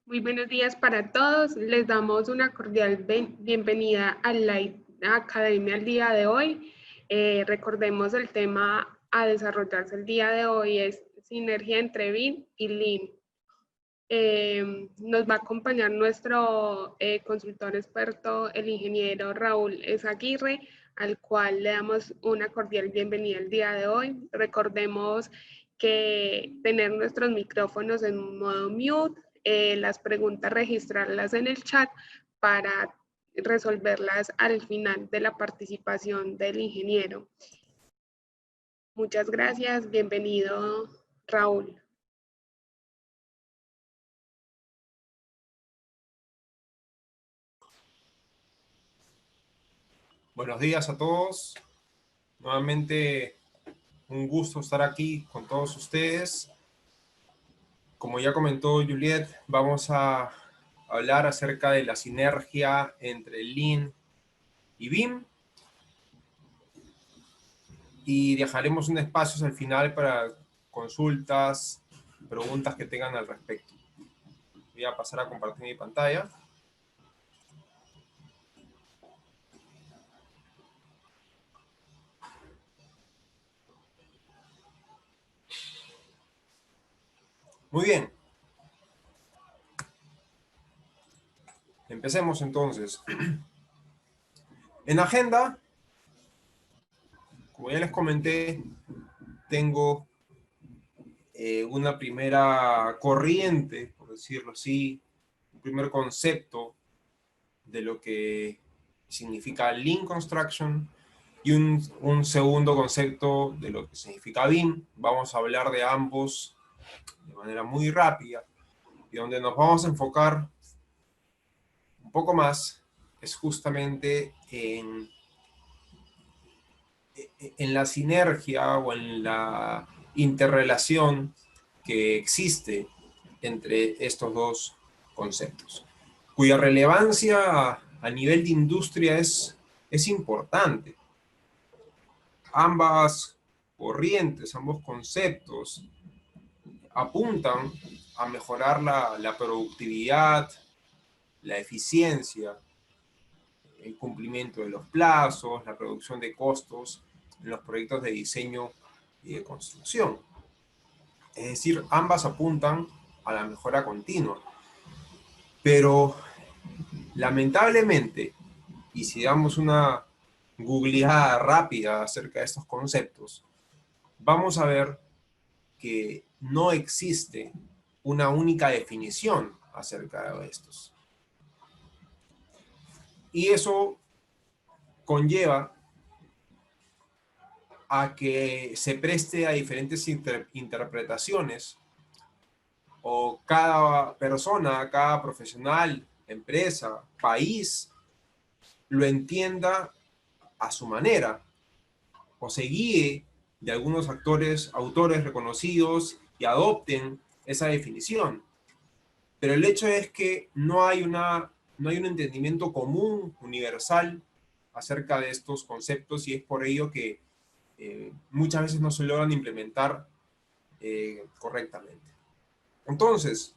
Muy buenos días para todos. Les damos una cordial bienvenida a la Academia el día de hoy. Recordemos el tema a desarrollarse el día de hoy es sinergia entre BIM y Lean. Nos va a acompañar nuestro consultor experto, el ingeniero Raúl Ezaguirre, al cual le damos una cordial bienvenida el día de hoy. Recordemos que tener nuestros micrófonos en modo mute, las preguntas registrarlas en el chat para resolverlas al final de la participación del ingeniero. Muchas gracias, bienvenido Raúl. Buenos días a todos. Nuevamente un gusto estar aquí con todos ustedes. Como ya comentó Juliet, vamos a hablar acerca de la sinergia entre Lean y BIM. Y dejaremos un espacio al final para consultas, preguntas que tengan al respecto. Voy a pasar a compartir mi pantalla. Muy bien. Empecemos entonces. En agenda, como ya les comenté, tengo una primera corriente, por decirlo así, un primer concepto de lo que significa Lean Construction y un segundo concepto de lo que significa BIM. Vamos a hablar de ambos de manera muy rápida y donde nos vamos a enfocar un poco más es justamente en la sinergia o en la interrelación que existe entre estos dos conceptos, cuya relevancia a nivel de industria es importante. Ambas corrientes, ambos conceptos apuntan a mejorar la productividad, la eficiencia, el cumplimiento de los plazos, la reducción de costos en los proyectos de diseño y de construcción. Es decir, ambas apuntan a la mejora continua. Pero lamentablemente, y si damos una googleada rápida acerca de estos conceptos, vamos a ver que no existe una única definición acerca de estos. Y eso conlleva a que se preste a diferentes interpretaciones, o cada persona, cada profesional, empresa, país, lo entienda a su manera, o se guíe de algunos autores reconocidos y adopten esa definición. Pero el hecho es que no hay un entendimiento común, universal, acerca de estos conceptos, y es por ello que muchas veces no se logran implementar correctamente. Entonces,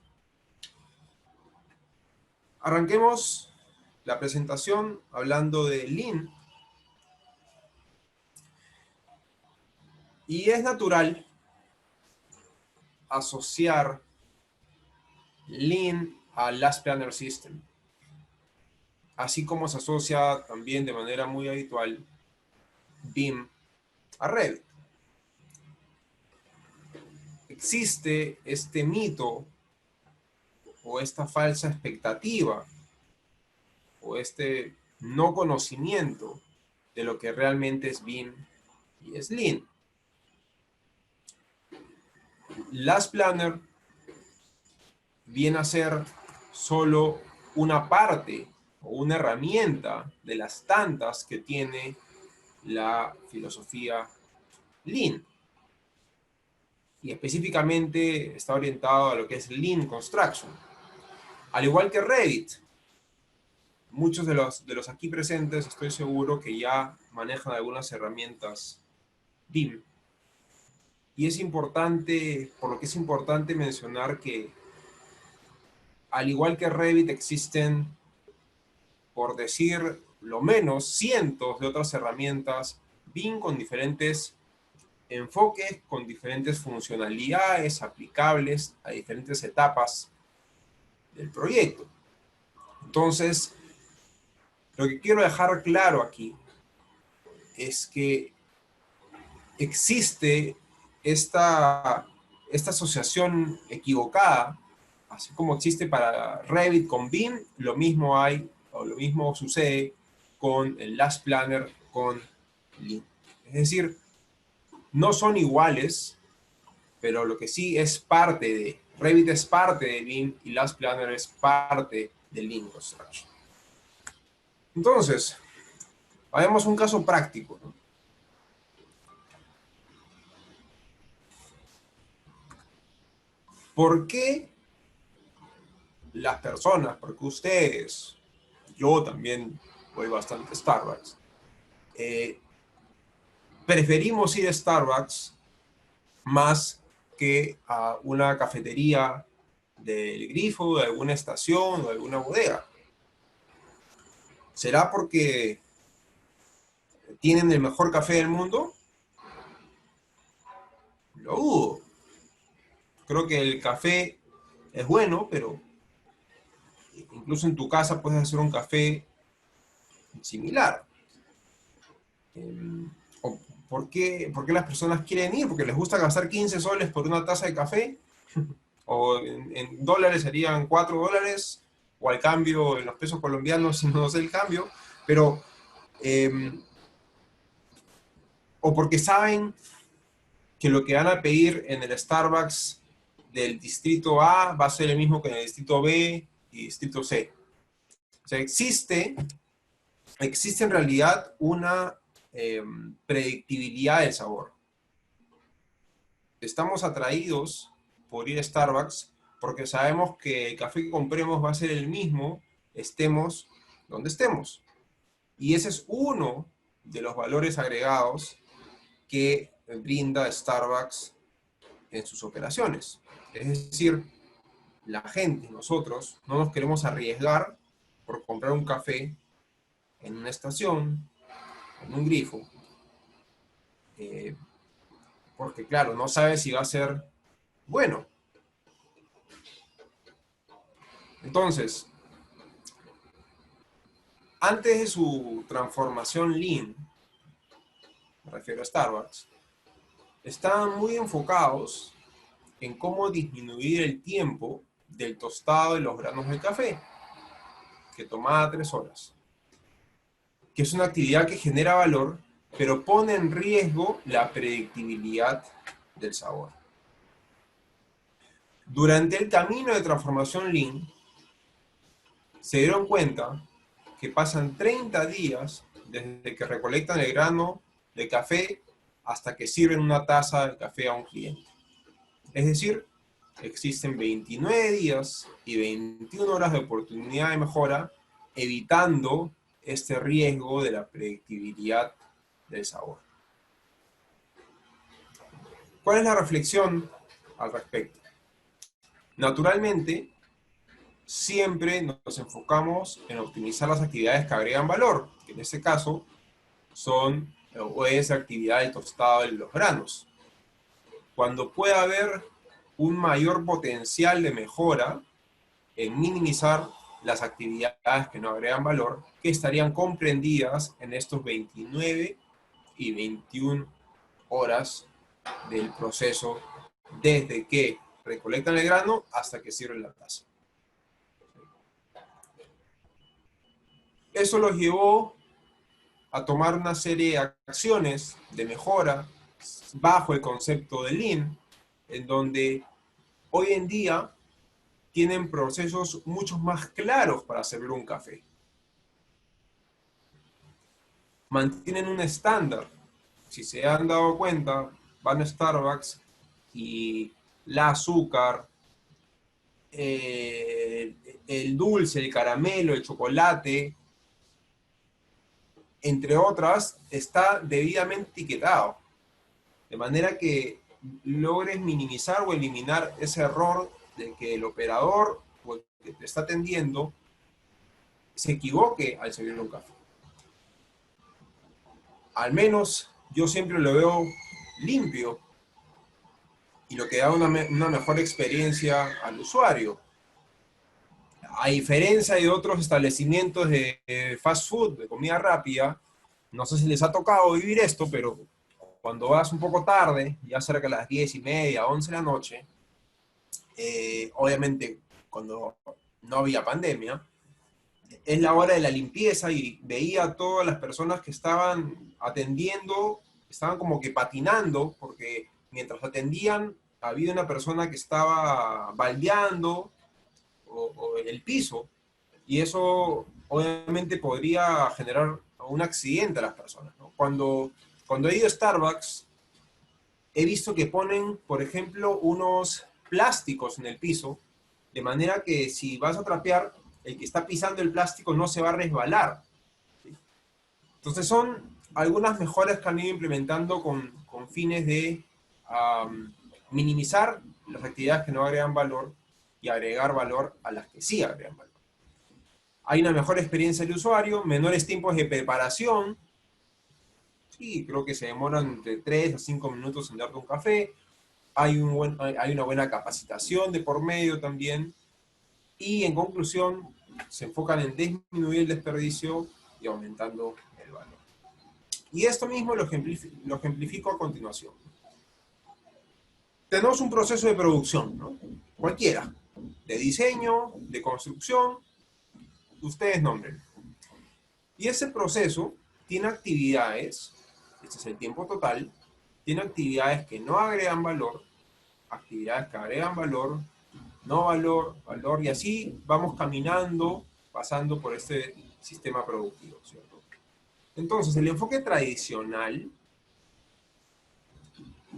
arranquemos la presentación hablando de Lean. Y es natural asociar Lean al Last Planner System, así como se asocia también de manera muy habitual BIM a Revit. Existe este mito o esta falsa expectativa o este no conocimiento de lo que realmente es BIM y es Lean. Last Planner viene a ser solo una parte o una herramienta de las tantas que tiene la filosofía Lean. Y específicamente está orientado a lo que es Lean Construction. Al igual que Revit, muchos de los aquí presentes estoy seguro que ya manejan algunas herramientas BIM. Y es importante, por lo que es importante mencionar que al igual que Revit, existen, por decir lo menos, cientos de otras herramientas BIM con diferentes enfoques, con diferentes funcionalidades aplicables a diferentes etapas del proyecto. Entonces, lo que quiero dejar claro aquí es que existe esta asociación equivocada, así como existe para Revit con BIM, lo mismo hay, o lo mismo sucede con el Last Planner con Lean. Es decir, no son iguales, pero lo que sí es parte de, Revit es parte de BIM y Last Planner es parte de Lean Construction. Entonces, hagamos un caso práctico, ¿no? ¿Por qué las personas, porque ustedes, yo también voy bastante a Starbucks, preferimos ir a Starbucks más que a una cafetería del Grifo, de alguna estación o de alguna bodega? ¿Será porque tienen el mejor café del mundo? Lo dudo. Creo que el café es bueno, pero incluso en tu casa puedes hacer un café similar. ¿O por qué las personas quieren ir? ¿Porque les gusta gastar 15 soles por una taza de café? ¿O en dólares serían 4 dólares? ¿O al cambio en los pesos colombianos no sé el cambio? Pero, o porque saben que lo que van a pedir en el Starbucks del distrito A va a ser el mismo que en el distrito B y distrito C. O sea, existe en realidad una predictibilidad del sabor. Estamos atraídos por ir a Starbucks porque sabemos que el café que compremos va a ser el mismo, estemos donde estemos. Y ese es uno de los valores agregados que brinda Starbucks en sus operaciones. Es decir, la gente, nosotros, no nos queremos arriesgar por comprar un café en una estación, en un grifo, porque claro, no sabes si va a ser bueno. Entonces, antes de su transformación Lean, me refiero a Starbucks, estaban muy enfocados en cómo disminuir el tiempo del tostado de los granos del café, que tomaba 3 horas, que es una actividad que genera valor, pero pone en riesgo la predictibilidad del sabor. Durante el camino de transformación Lean, se dieron cuenta que pasan 30 días desde que recolectan el grano de café hasta que sirven una taza de café a un cliente. Es decir, existen 29 días y 21 horas de oportunidad de mejora, evitando este riesgo de la predictibilidad del sabor. ¿Cuál es la reflexión al respecto? Naturalmente, siempre nos enfocamos en optimizar las actividades que agregan valor, que en este caso son o es la actividad del tostado de los granos. Cuando puede haber un mayor potencial de mejora en minimizar las actividades que no agregan valor, que estarían comprendidas en estos 29 y 21 horas del proceso desde que recolectan el grano hasta que sirven la taza. Eso los llevó a tomar una serie de acciones de mejora bajo el concepto de Lean, en donde hoy en día tienen procesos mucho más claros para servir un café. Mantienen un estándar. Si se han dado cuenta, van a Starbucks y la azúcar, el dulce, el caramelo, el chocolate, entre otras, está debidamente etiquetado. De manera que logres minimizar o eliminar ese error de que el operador o el que te está atendiendo se equivoque al servirle un café. Al menos yo siempre lo veo limpio y lo que da una mejor experiencia al usuario. A diferencia de otros establecimientos de fast food, de comida rápida, no sé si les ha tocado vivir esto, pero cuando vas un poco tarde, ya cerca de las 10:30, 11 de la noche, obviamente cuando no había pandemia, es la hora de la limpieza y veía a todas las personas que estaban atendiendo, estaban como que patinando, porque mientras atendían había una persona que estaba baldeando o en el piso, y eso obviamente podría generar un accidente a las personas, ¿no? Cuando he ido a Starbucks, he visto que ponen, por ejemplo, unos plásticos en el piso, de manera que si vas a trapear, el que está pisando el plástico no se va a resbalar. ¿Sí? Entonces son algunas mejoras que han ido implementando con fines de minimizar las actividades que no agregan valor y agregar valor a las que sí agregan valor. Hay una mejor experiencia del usuario, menores tiempos de preparación. Sí, creo que se demoran de 3 a 5 minutos en darte un café. Hay una buena capacitación de por medio también. Y en conclusión, se enfocan en disminuir el desperdicio y aumentando el valor. Y esto mismo lo ejemplifico a continuación. Tenemos un proceso de producción, ¿no? Cualquiera, de diseño, de construcción, ustedes nombren. Y ese proceso tiene actividades, este es el tiempo total, tiene actividades que no agregan valor, actividades que agregan valor, no valor, valor, y así vamos caminando, pasando por este sistema productivo, ¿cierto? Entonces, el enfoque tradicional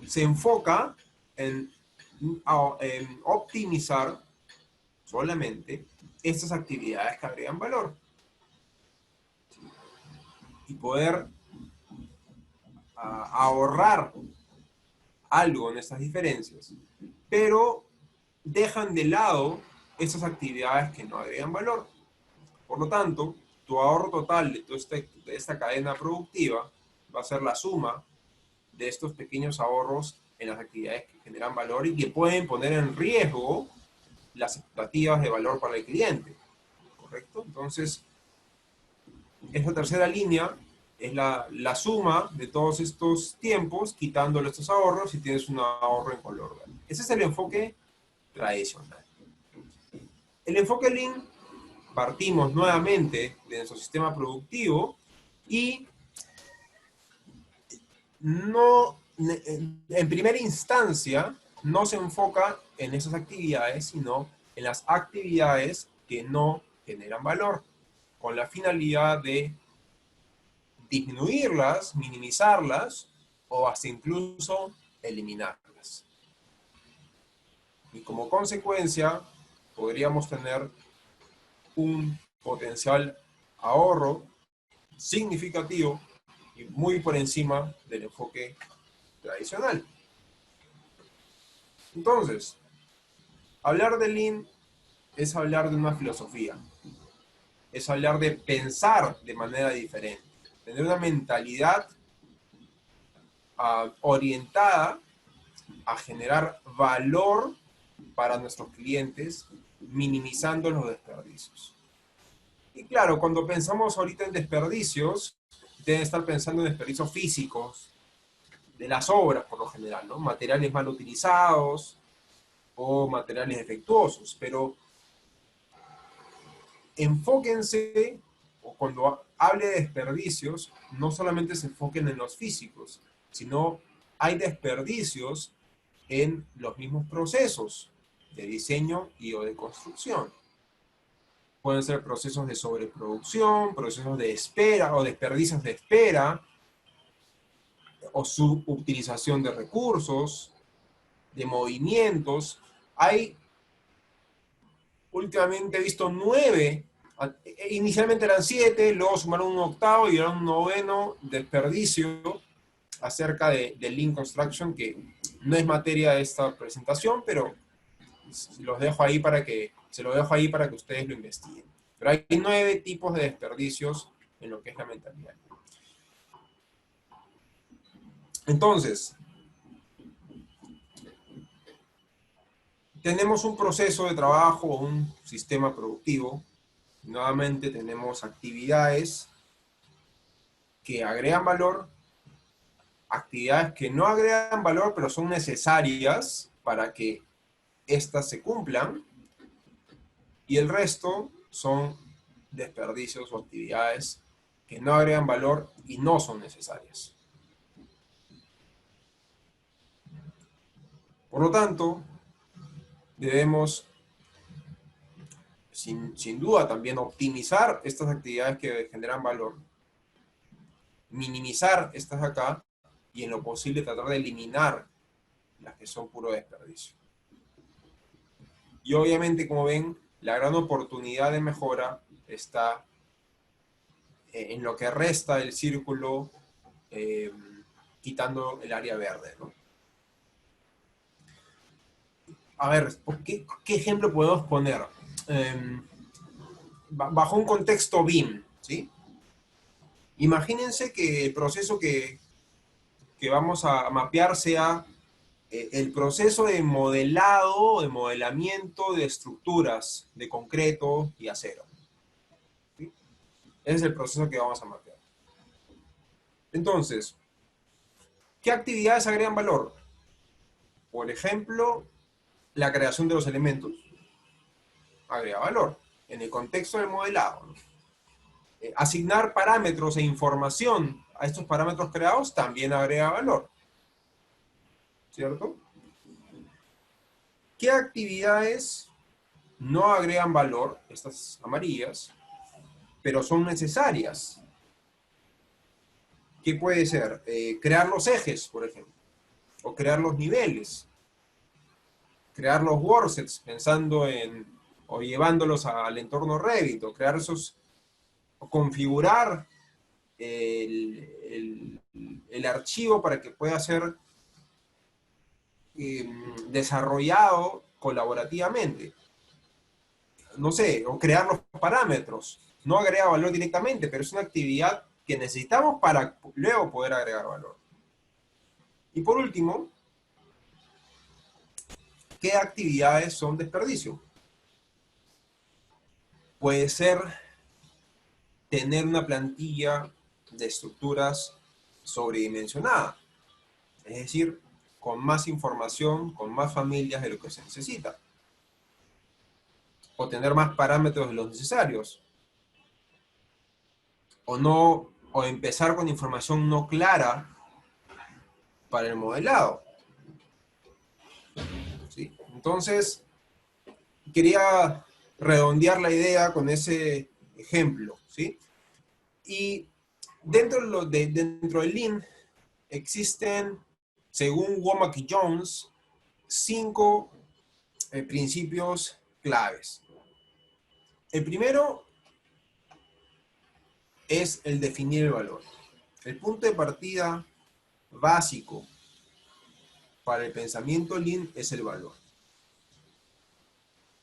se enfoca en optimizar solamente estas actividades que agregan valor y poder ahorrar algo en estas diferencias, pero dejan de lado esas actividades que no agregan valor. Por lo tanto, tu ahorro total de toda esta cadena productiva va a ser la suma de estos pequeños ahorros en las actividades que generan valor y que pueden poner en riesgo las expectativas de valor para el cliente. ¿Correcto? Entonces, esta tercera línea es la suma de todos estos tiempos, quitándole estos ahorros y tienes un ahorro en color verde. Ese es el enfoque tradicional. El enfoque Lean, partimos nuevamente de nuestro sistema productivo y no, en primera instancia, no se enfoca en esas actividades, sino en las actividades que no generan valor, con la finalidad de disminuirlas, minimizarlas o hasta incluso eliminarlas. Y como consecuencia, podríamos tener un potencial ahorro significativo y muy por encima del enfoque tradicional. Entonces, hablar de Lean es hablar de una filosofía, es hablar de pensar de manera diferente, tener una mentalidad orientada a generar valor para nuestros clientes, minimizando los desperdicios. Y claro, cuando pensamos ahorita en desperdicios, deben estar pensando en desperdicios físicos, de las obras por lo general, ¿no? Materiales mal utilizados o materiales defectuosos, pero enfóquense, o cuando hable de desperdicios, no solamente se enfoquen en los físicos, sino hay desperdicios en los mismos procesos de diseño y o de construcción. Pueden ser procesos de sobreproducción, procesos de espera o desperdicios de espera, o subutilización de recursos, de movimientos. Últimamente he visto 9, inicialmente eran 7, luego sumaron un octavo y eran un noveno desperdicio acerca de Lean Construction, que no es materia de esta presentación, pero los dejo ahí para que Se lo dejo ahí para que ustedes lo investiguen. Pero hay 9 tipos de desperdicios en lo que es la mentalidad. Entonces, tenemos un proceso de trabajo, un sistema productivo. Nuevamente tenemos actividades que agregan valor, actividades que no agregan valor, pero son necesarias para que éstas se cumplan, y el resto son desperdicios o actividades que no agregan valor y no son necesarias. Por lo tanto, debemos, sin duda, también optimizar estas actividades que generan valor, minimizar estas acá, y en lo posible tratar de eliminar las que son puro desperdicio. Y obviamente, como ven, la gran oportunidad de mejora está en lo que resta del círculo, quitando el área verde, ¿no? A ver, ¿qué ejemplo podemos poner? Bajo un contexto BIM, ¿sí? Imagínense que el proceso que vamos a mapear sea el proceso de modelado, de modelamiento de estructuras de concreto y acero. ¿Sí? Ese es el proceso que vamos a mapear. Entonces, ¿qué actividades agregan valor? Por ejemplo, la creación de los elementos agrega valor en el contexto del modelado, ¿no? Asignar parámetros e información a estos parámetros creados también agrega valor, ¿cierto? ¿Qué actividades no agregan valor, estas amarillas, pero son necesarias? ¿Qué puede ser? Crear los ejes, por ejemplo, o crear los niveles, crear los worksets pensando o llevándolos al entorno Revit, o crear esos, o configurar el archivo para que pueda ser desarrollado colaborativamente. No sé, o crear los parámetros. No agrega valor directamente, pero es una actividad que necesitamos para luego poder agregar valor. Y por último, ¿qué actividades son desperdicio? Puede ser tener una plantilla de estructuras sobredimensionada, es decir, con más información, con más familias de lo que se necesita, o tener más parámetros de los necesarios, o empezar con información no clara para el modelado. ¿Sí? Entonces, quería redondear la idea con ese ejemplo, ¿sí? Y dentro del Lean existen, según Womack y Jones, 5 principios claves. El primero es el definir el valor. El punto de partida básico para el pensamiento Lean es el valor.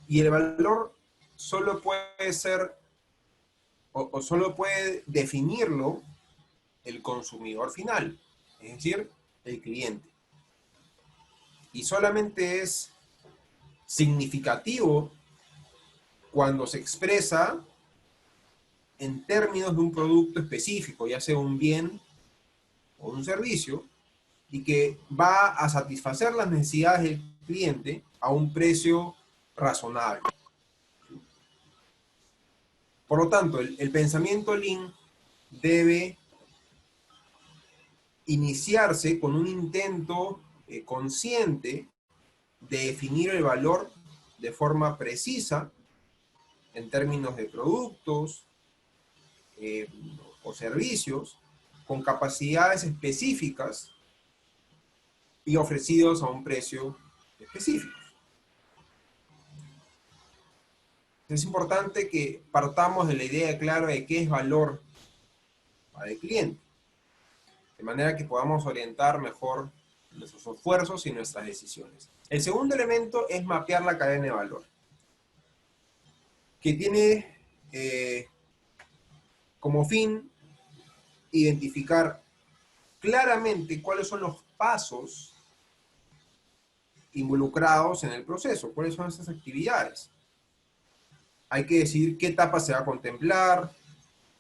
Y el valor solo puede ser, o solo puede definirlo el consumidor final, es decir, el cliente. Y solamente es significativo cuando se expresa en términos de un producto específico, ya sea un bien o un servicio, y que va a satisfacer las necesidades del cliente a un precio razonable. Por lo tanto, el pensamiento Lean debe iniciarse con un intento consciente de definir el valor de forma precisa en términos de productos o servicios con capacidades específicas y ofrecidos a un precio específico. Es importante que partamos de la idea clara de qué es valor para el cliente, de manera que podamos orientar mejor nuestros esfuerzos y nuestras decisiones. El segundo elemento es mapear la cadena de valor. que tiene como fin identificar claramente cuáles son los pasos involucrados en el proceso, cuáles son esas actividades. Hay que decidir qué etapa se va a contemplar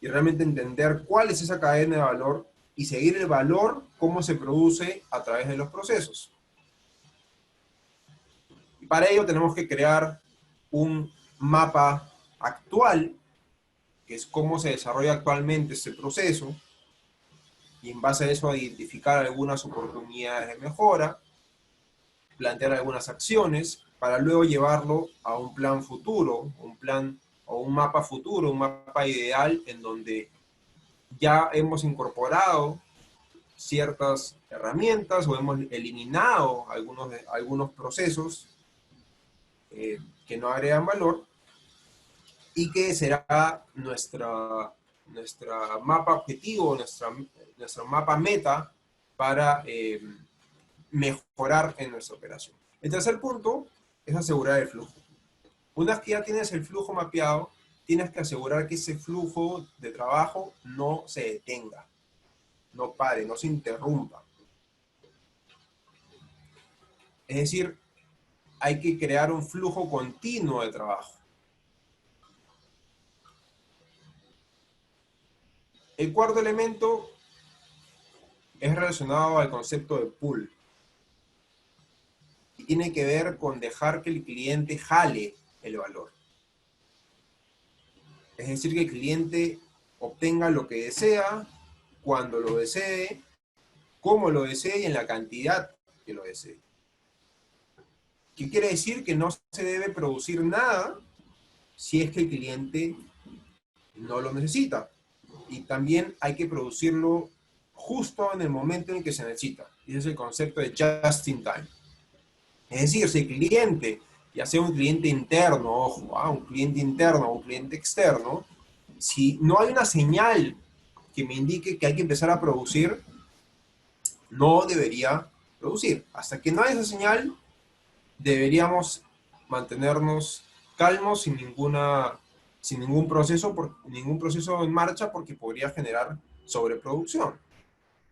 y realmente entender cuál es esa cadena de valor y seguir el valor, cómo se produce a través de los procesos. Y para ello tenemos que crear un mapa actual, que es cómo se desarrolla actualmente este proceso, y en base a eso identificar algunas oportunidades de mejora, plantear algunas acciones para luego llevarlo a un plan futuro, un plan o un mapa futuro, un mapa ideal en donde ya hemos incorporado ciertas herramientas o hemos eliminado algunos procesos que no agregan valor y que será nuestra mapa objetivo, nuestro mapa meta para mejorar en nuestra operación. El tercer punto es asegurar el flujo. Una vez que ya tienes el flujo mapeado, tienes que asegurar que ese flujo de trabajo no se detenga, no pare, no se interrumpa. Es decir, hay que crear un flujo continuo de trabajo. El cuarto elemento es relacionado al concepto de pull. Y tiene que ver con dejar que el cliente jale el valor. Es decir, que el cliente obtenga lo que desea, cuando lo desee, cómo lo desee y en la cantidad que lo desee. ¿Qué quiere decir? Que no se debe producir nada si es que el cliente no lo necesita. Y también hay que producirlo justo en el momento en el que se necesita. Y ese es el concepto de just in time. Es decir, si el cliente, ya sea un cliente interno, ojo, un cliente interno o un cliente externo, si no hay una señal que me indique que hay que empezar a producir, no debería producir. Hasta que no haya esa señal, deberíamos mantenernos calmos sin ningún proceso en marcha porque podría generar sobreproducción.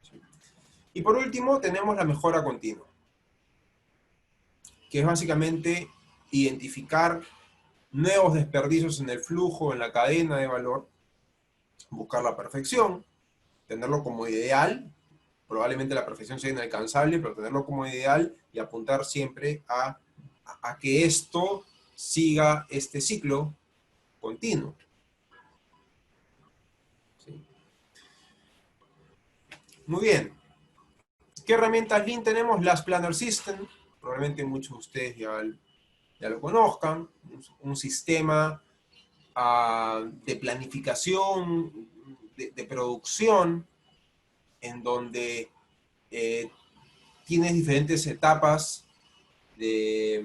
¿Sí? Y por último, tenemos la mejora continua, que es básicamente identificar nuevos desperdicios en el flujo, en la cadena de valor, buscar la perfección, tenerlo como ideal. Probablemente la perfección sea inalcanzable, pero tenerlo como ideal y apuntar siempre a que esto siga este ciclo continuo. ¿Sí? Muy bien. ¿Qué herramientas Lean tenemos? Last Planner System. Probablemente muchos de ustedes ya lo conozcan. Un sistema de planificación, de producción, en donde tienes diferentes etapas de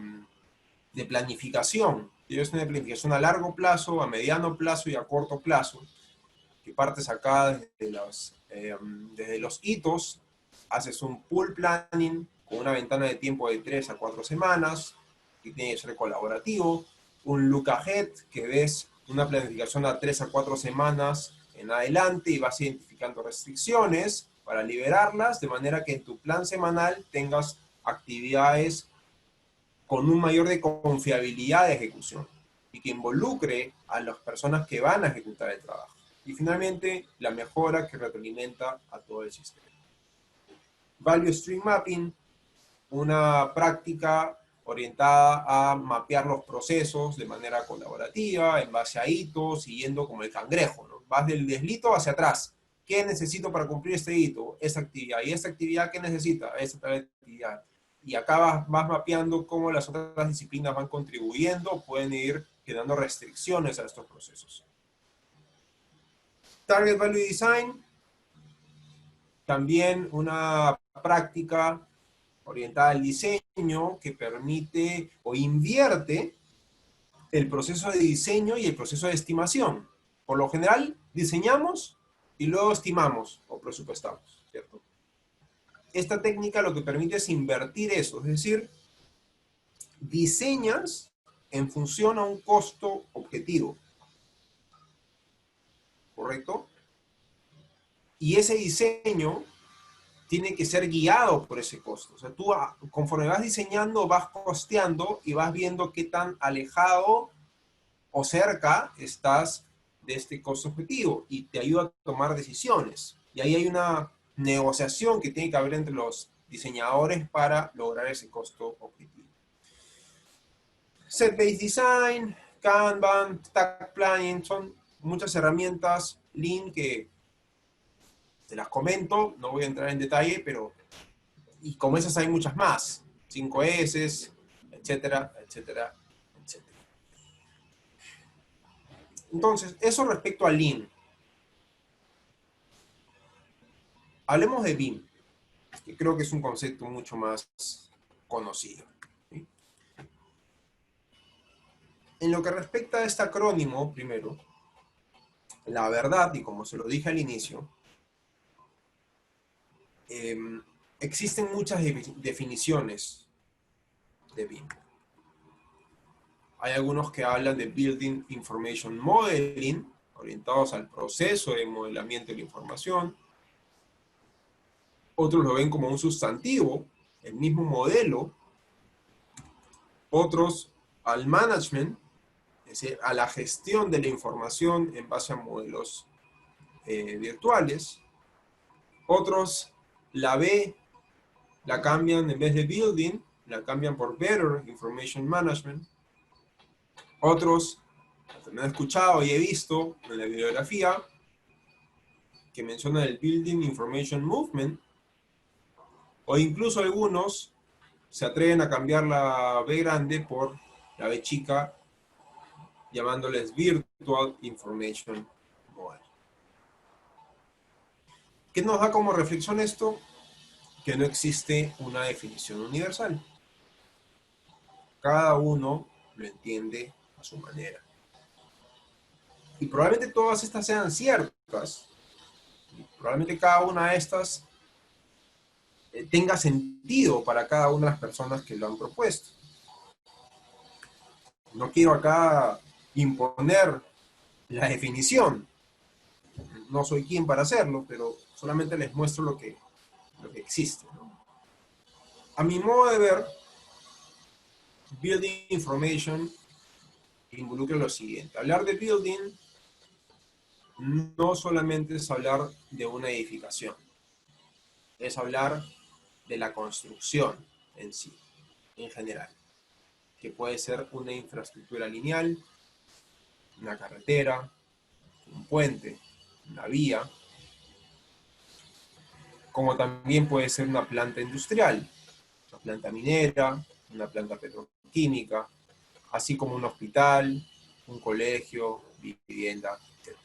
planificación. Tienes una planificación a largo plazo, a mediano plazo y a corto plazo, que partes acá desde los hitos, haces un pool planning con una ventana de tiempo de 3 a 4 semanas, que tiene que ser colaborativo, un look ahead, que ves una planificación a 3 a 4 semanas en adelante y vas identificando restricciones para liberarlas, de manera que en tu plan semanal tengas actividades con un mayor de confiabilidad de ejecución y que involucre a las personas que van a ejecutar el trabajo. Y finalmente, la mejora que retroalimenta a todo el sistema. Value Stream Mapping, una práctica orientada a mapear los procesos de manera colaborativa, en base a hitos, siguiendo como el cangrejo, ¿no? Vas del hito hacia atrás. ¿Qué necesito para cumplir este hito? Esta actividad. ¿Y esta actividad qué necesita? Esta actividad. Y acá vas mapeando cómo las otras disciplinas van contribuyendo, pueden ir quedando restricciones a estos procesos. Target Value Design, también una práctica orientada al diseño que permite o invierte el proceso de diseño y el proceso de estimación. Por lo general, diseñamos y luego estimamos o presupuestamos, ¿cierto? Esta técnica lo que permite es invertir eso, es decir, diseñas en función a un costo objetivo, ¿correcto? Y ese diseño tiene que ser guiado por ese costo. O sea, tú conforme vas diseñando, vas costeando y vas viendo qué tan alejado o cerca estás de este costo objetivo y te ayuda a tomar decisiones. Y ahí hay una negociación que tiene que haber entre los diseñadores para lograr ese costo objetivo. Set-Based Design, Kanban, Stack Planning, son muchas herramientas Lean que te las comento, no voy a entrar en detalle, pero y como esas hay muchas más, 5S, etcétera, etcétera, etcétera. Entonces, eso respecto a Lean. Hablemos de BIM, que creo que es un concepto mucho más conocido, ¿sí? En lo que respecta a este acrónimo, primero, la verdad, y como se lo dije al inicio, existen muchas definiciones de BIM. Hay algunos que hablan de Building Information Modeling, orientados al proceso de modelamiento de la información. Otros lo ven como un sustantivo, el mismo modelo. Otros al management, es decir, a la gestión de la información en base a modelos virtuales. Otros la B la cambian en vez de building, la cambian por Better Information Management. Otros, también he escuchado y he visto en la bibliografía, que menciona el Building Information Movement, o incluso algunos se atreven a cambiar la B grande por la B chica, llamándoles Virtual Information Model. ¿Qué nos da como reflexión esto? Que no existe una definición universal. Cada uno lo entiende a su manera. Y probablemente todas estas sean ciertas. Y probablemente cada una de estas tenga sentido para cada una de las personas que lo han propuesto. No quiero acá imponer la definición. No soy quien para hacerlo, pero solamente les muestro lo que existe, ¿no? A mi modo de ver, Building Information involucra lo siguiente. Hablar de building no solamente es hablar de una edificación, es hablar de la construcción en sí, en general, que puede ser una infraestructura lineal, una carretera, un puente, una vía, como también puede ser una planta industrial, una planta minera, una planta petroquímica, así como un hospital, un colegio, vivienda, etc.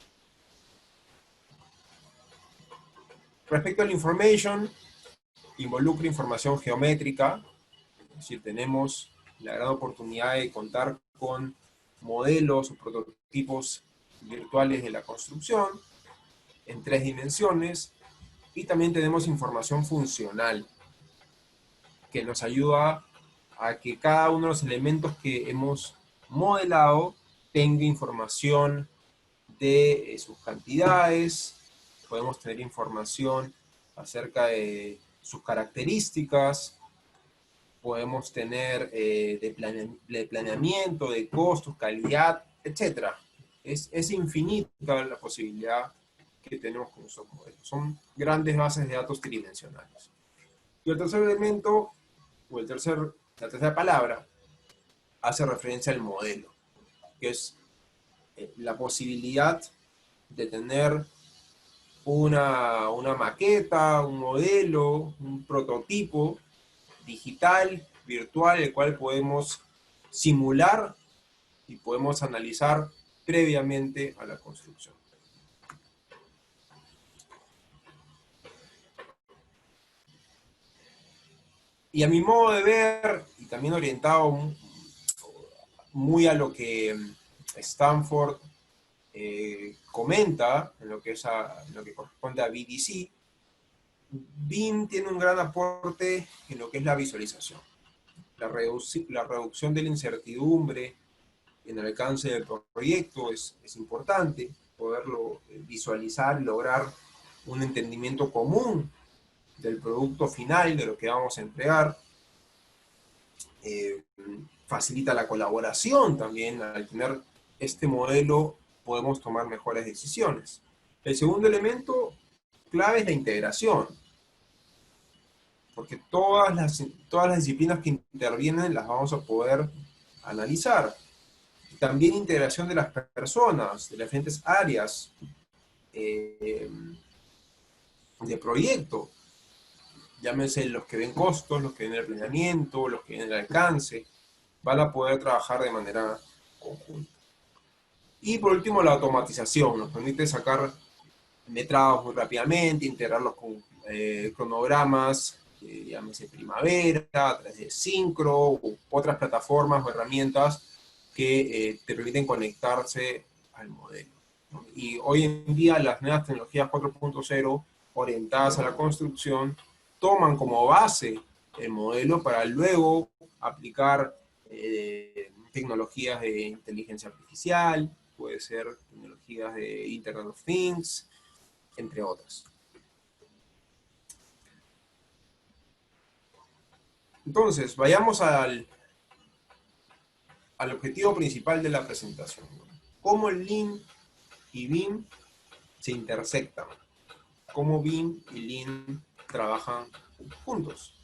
Respecto al information, involucra información geométrica, es decir, tenemos la gran oportunidad de contar con modelos o prototipos virtuales de la construcción en 3 dimensiones, y también tenemos información funcional que nos ayuda a que cada uno de los elementos que hemos modelado tenga información de sus cantidades. Podemos tener información acerca de sus características, podemos tener de planeamiento, de costos, calidad, etc. Es infinita la posibilidad que tenemos con esos modelos. Son grandes bases de datos tridimensionales. Y el tercer elemento, o la tercera palabra, hace referencia al modelo, que es la posibilidad de tener una maqueta, un modelo, un prototipo digital, virtual, el cual podemos simular y podemos analizar previamente a la construcción. Y a mi modo de ver, y también orientado muy a lo que Stanford comenta, en lo que corresponde a BDC, BIM tiene un gran aporte en lo que es la visualización, la reducción de la incertidumbre, en el alcance del proyecto es importante poderlo visualizar y lograr un entendimiento común del producto final, de lo que vamos a entregar. Facilita la colaboración también. Al tener este modelo podemos tomar mejores decisiones. El segundo elemento clave es la integración, porque todas las disciplinas que intervienen las vamos a poder analizar. También integración de las personas, de las diferentes áreas de proyecto. Llámense los que ven costos, los que ven el planeamiento, los que ven el alcance, van a poder trabajar de manera conjunta. Y por último, la automatización nos permite sacar metrados muy rápidamente, integrarlos con cronogramas, llámese Primavera, a través de Syncro, u otras plataformas o herramientas que te permiten conectarse al modelo, ¿no? Y hoy en día las nuevas tecnologías 4.0 orientadas a la construcción toman como base el modelo para luego aplicar tecnologías de inteligencia artificial, puede ser tecnologías de Internet of Things, entre otras. Entonces, vayamos al objetivo principal de la presentación, ¿no? ¿Cómo el Lean y BIM se intersectan? ¿Cómo BIM y Lean trabajan juntos?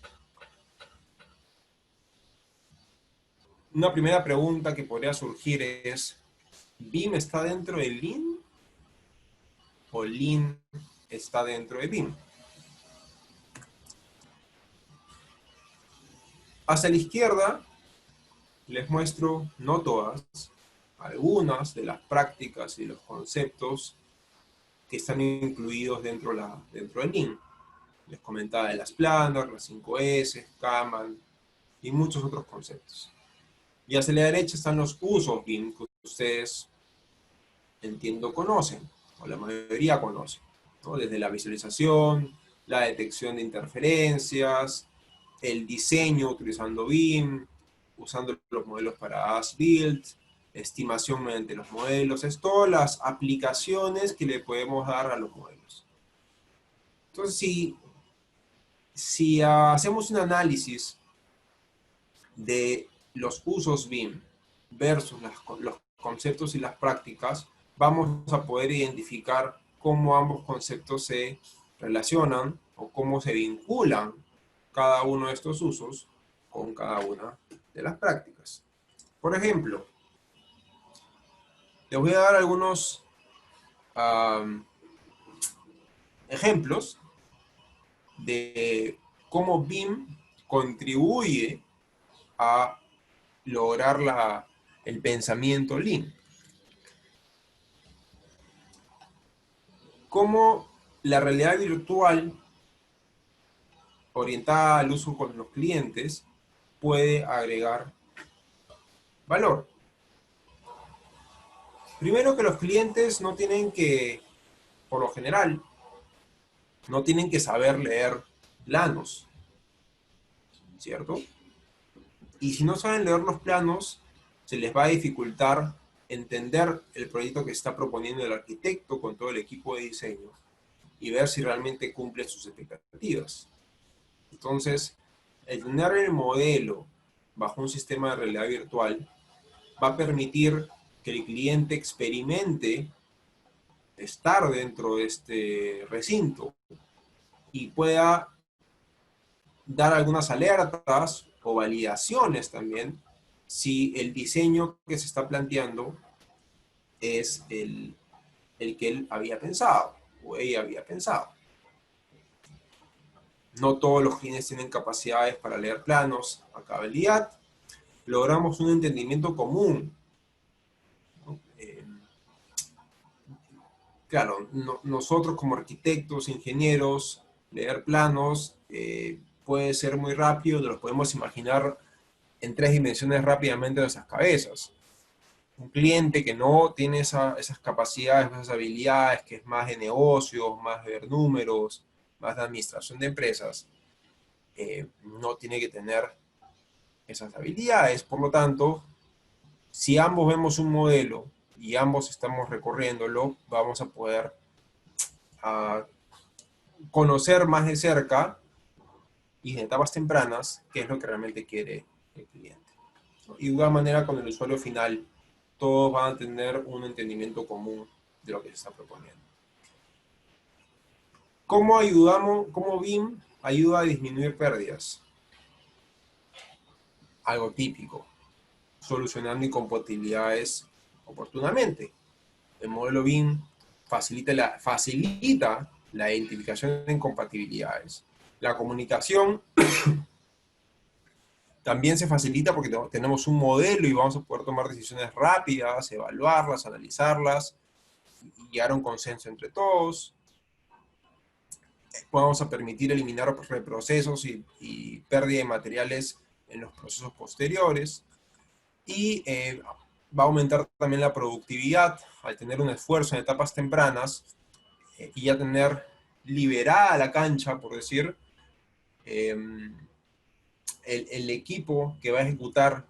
Una primera pregunta que podría surgir es, ¿BIM está dentro de Lean o Lean está dentro de BIM? Hacia la izquierda les muestro, no todas, algunas de las prácticas y los conceptos que están incluidos dentro de Lean. Les comentaba de las planners, las 5S, Kanban y muchos otros conceptos. Y hacia la derecha están los usos BIM que ustedes, entiendo, conocen, o la mayoría conocen, ¿no? Desde la visualización, la detección de interferencias, el diseño utilizando BIM, usando los modelos para as-built, estimación mediante los modelos, es todas las aplicaciones que le podemos dar a los modelos. Entonces, si hacemos un análisis de los usos BIM versus los conceptos y las prácticas, vamos a poder identificar cómo ambos conceptos se relacionan o cómo se vinculan cada uno de estos usos con cada una de las prácticas. Por ejemplo, les voy a dar algunos ejemplos de cómo BIM contribuye a lograr el pensamiento Lean. Cómo la realidad virtual orientada al uso con los clientes puede agregar valor. Primero, que los clientes no tienen que, por lo general, no tienen que saber leer planos, ¿cierto? Y si no saben leer los planos, se les va a dificultar entender el proyecto que está proponiendo el arquitecto con todo el equipo de diseño y ver si realmente cumple sus expectativas. Entonces, el tener el modelo bajo un sistema de realidad virtual va a permitir que el cliente experimente estar dentro de este recinto y pueda dar algunas alertas o validaciones también si el diseño que se está planteando es el que él había pensado o ella había pensado. No todos los clientes tienen capacidades para leer planos a cabalidad. Logramos un entendimiento común, ¿no? Claro, nosotros como arquitectos, ingenieros, leer planos puede ser muy rápido, los podemos imaginar en 3 dimensiones rápidamente en nuestras cabezas. Un cliente que no tiene esas capacidades, esas habilidades, que es más de negocios, más de ver números, más de administración de empresas, no tiene que tener esas habilidades. Por lo tanto, Si ambos vemos un modelo y ambos estamos recorriéndolo, vamos a poder conocer más de cerca y en etapas tempranas qué es lo que realmente quiere el cliente. Y de igual manera con el usuario final, todos van a tener un entendimiento común de lo que se está proponiendo. ¿Cómo BIM ayuda a disminuir pérdidas? Algo típico, solucionando incompatibilidades oportunamente. El modelo BIM facilita la identificación de incompatibilidades. La comunicación también se facilita porque tenemos un modelo y vamos a poder tomar decisiones rápidas, evaluarlas, analizarlas y llegar a un consenso entre todos. Vamos a permitir eliminar reprocesos y pérdida de materiales en los procesos posteriores. Y va a aumentar también la productividad al tener un esfuerzo en etapas tempranas y ya tener liberada la cancha, por decir, el equipo que va a ejecutar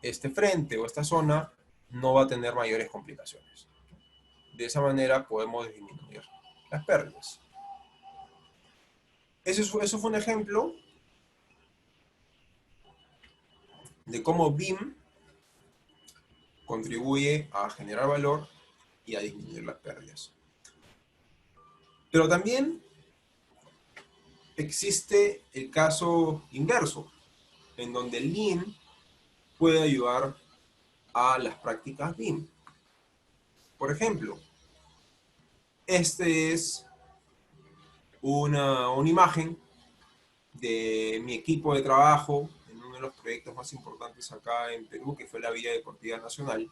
este frente o esta zona no va a tener mayores complicaciones. De esa manera podemos disminuir las pérdidas. Eso fue un ejemplo de cómo BIM contribuye a generar valor y a disminuir las pérdidas. Pero también existe el caso inverso, en donde el Lean puede ayudar a las prácticas BIM. Por ejemplo, este es una imagen de mi equipo de trabajo en uno de los proyectos más importantes acá en Perú, que fue la Villa Deportiva Nacional.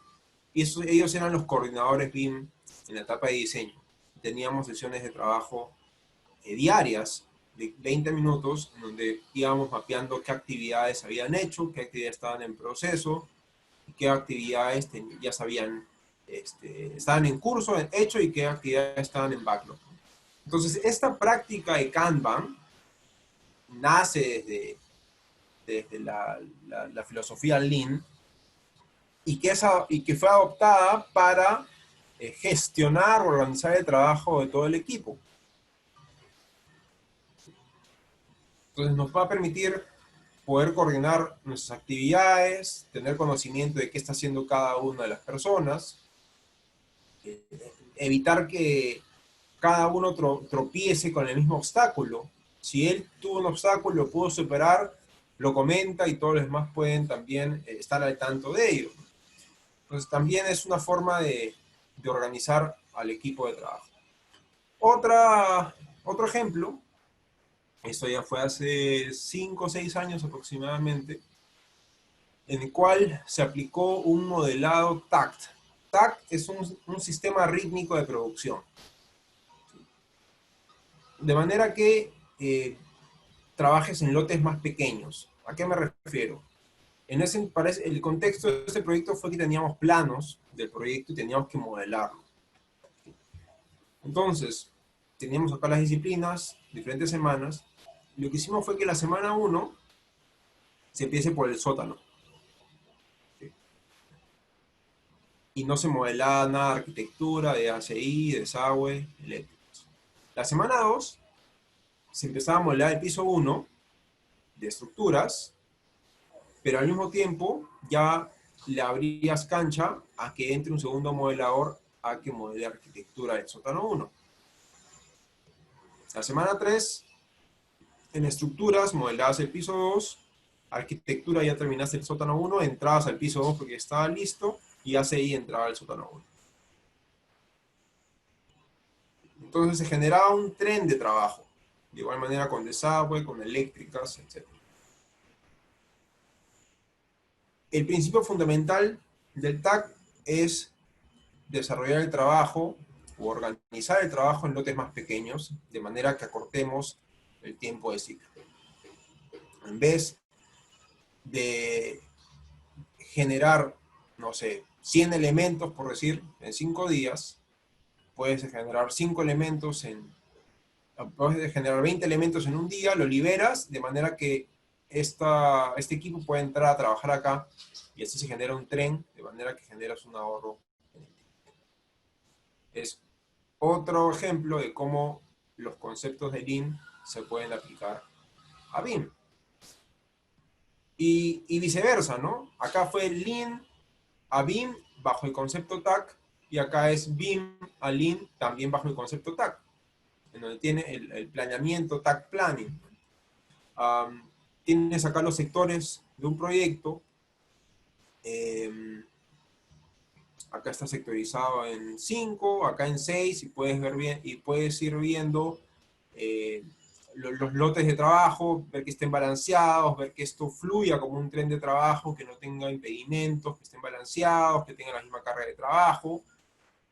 Y ellos eran los coordinadores BIM en la etapa de diseño. Teníamos sesiones de trabajo diarias de 20 minutos, en donde íbamos mapeando qué actividades habían hecho, qué actividades estaban en proceso, y qué actividades ya sabían, estaban en curso, en hecho, y qué actividades estaban en backlog. Entonces, esta práctica de Kanban nace desde la filosofía Lean y que fue adoptada para gestionar o organizar el trabajo de todo el equipo. Entonces nos va a permitir poder coordinar nuestras actividades, tener conocimiento de qué está haciendo cada una de las personas, evitar que cada uno tropiece con el mismo obstáculo. Si él tuvo un obstáculo, lo pudo superar, lo comenta y todos los demás pueden también estar al tanto de ello. Entonces también es una forma de organizar al equipo de trabajo. Otro ejemplo, esto ya fue hace 5 o 6 años aproximadamente, en el cual se aplicó un modelado TACT. TACT es un sistema rítmico de producción. De manera que trabajes en lotes más pequeños. ¿A qué me refiero? El contexto de este proyecto fue que teníamos planos del proyecto y teníamos que modelarlo. Entonces, teníamos acá las disciplinas, diferentes semanas. Lo que hicimos fue que la semana 1 se empiece por el sótano. ¿Sí? Y no se modelaba nada de arquitectura, de ACI, de desagüe, eléctricos. La semana 2 se empezaba a modelar el piso 1 de estructuras, pero al mismo tiempo ya le abrías cancha a que entre un segundo modelador a que modele arquitectura del sótano 1. La semana 3, en estructuras, modelabas el piso 2, arquitectura ya terminaste el sótano 1, entrabas al piso 2 porque estaba listo, y ACI entraba al sótano 1. Entonces se generaba un tren de trabajo, de igual manera con desagüe, con eléctricas, etc. El principio fundamental del TAC es desarrollar el trabajo o organizar el trabajo en lotes más pequeños, de manera que acortemos el tiempo de ciclo. En vez de generar, no sé, 100 elementos, por decir, en 5 días, puedes generar 5 elementos puedes generar 20 elementos en un día, lo liberas, de manera que este equipo puede entrar a trabajar acá y así se genera un tren, de manera que generas un ahorro en el tiempo. Es otro ejemplo de cómo los conceptos de Lean se pueden aplicar a BIM. Y viceversa, ¿no? Acá fue Lean a BIM bajo el concepto TAC, y acá es BIM a Lean también bajo el concepto TAC, en donde tiene el planeamiento TAC Planning. Tienes acá los sectores de un proyecto. Acá está sectorizado en 5, acá en 6, y puedes ver bien, y puedes ir viendo los lotes de trabajo, ver que estén balanceados, ver que esto fluya como un tren de trabajo, que no tenga impedimentos, que estén balanceados, que tengan la misma carga de trabajo.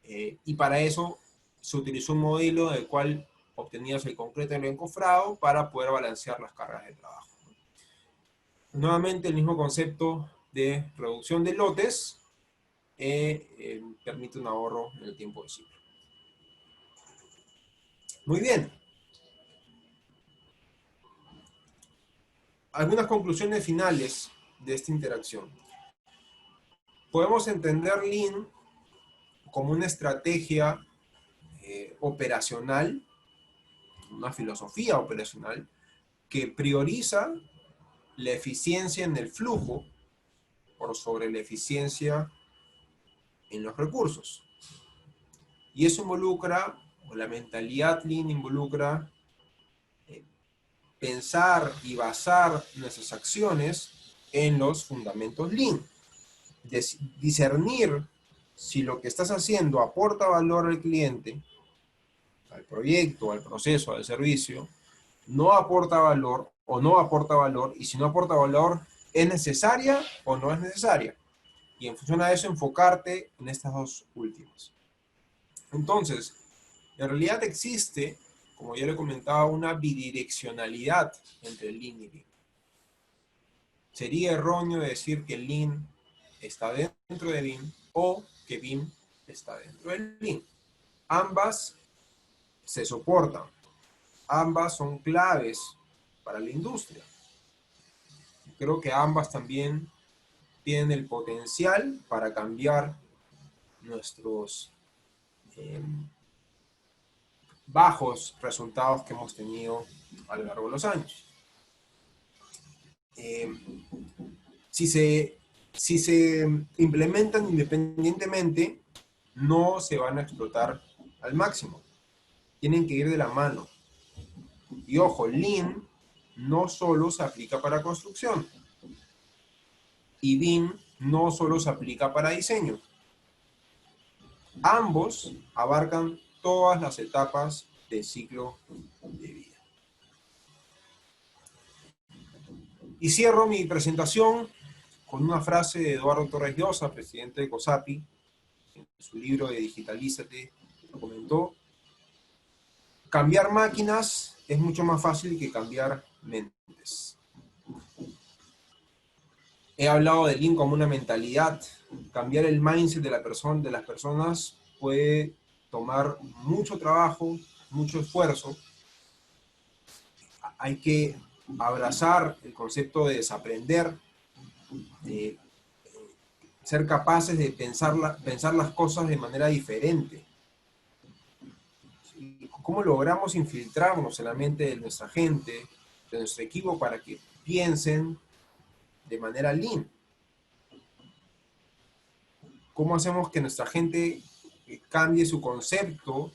Y para eso se utilizó un modelo en el cual obtenías el concreto en el encofrado para poder balancear las cargas de trabajo. Nuevamente el mismo concepto de reducción de lotes permite un ahorro en el tiempo de ciclo. Muy bien. Algunas conclusiones finales de esta interacción. Podemos entender Lean como una estrategia operacional, una filosofía operacional, que prioriza la eficiencia en el flujo por sobre la eficiencia en los recursos. Y eso involucra, o la mentalidad Lean involucra, pensar y basar nuestras acciones en los fundamentos Lean. Discernir si lo que estás haciendo aporta valor al cliente, al proyecto, al proceso, al servicio, no aporta valor o no aporta valor, y si no aporta valor, ¿es necesaria o no es necesaria? Y en función a eso, enfocarte en estas dos últimas. Entonces, en realidad existe, como ya le comentaba, una bidireccionalidad entre Lean y BIM. Sería erróneo decir que Lean está dentro de BIM o que BIM está dentro de Lean. Ambas se soportan. Ambas son claves para la industria. Creo que ambas también tienen el potencial para cambiar nuestros bajos resultados que hemos tenido a lo largo de los años. Si se implementan independientemente, no se van a explotar al máximo. Tienen que ir de la mano. Y ojo, Lean no solo se aplica para construcción. Y BIM no solo se aplica para diseño. Ambos abarcan todas las etapas del ciclo de vida. Y cierro mi presentación con una frase de Eduardo Torres Llosa, presidente de COSAPI, en su libro de Digitalízate, lo comentó: cambiar máquinas es mucho más fácil que cambiar mentes. He hablado de Lean como una mentalidad. Cambiar el mindset de las personas puede tomar mucho trabajo, mucho esfuerzo. Hay que abrazar el concepto de desaprender, de ser capaces de pensar las cosas de manera diferente. ¿Cómo logramos infiltrarnos en la mente de nuestra gente, de nuestro equipo, para que piensen de manera Lean? ¿Cómo hacemos que nuestra gente cambie su concepto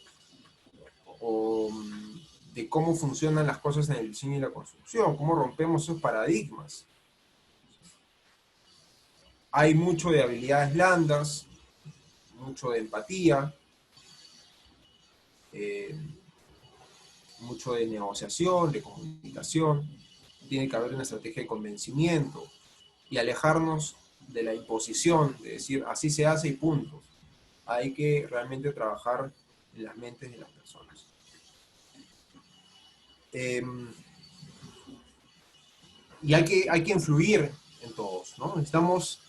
de cómo funcionan las cosas en el diseño y la construcción? ¿Cómo rompemos esos paradigmas? Hay mucho de habilidades blandas, mucho de empatía, mucho de negociación, de comunicación. Tiene que haber una estrategia de convencimiento y alejarnos de la imposición, de decir así se hace y punto. Hay que realmente trabajar en las mentes de las personas. Y hay que influir en todos, ¿no? Necesitamos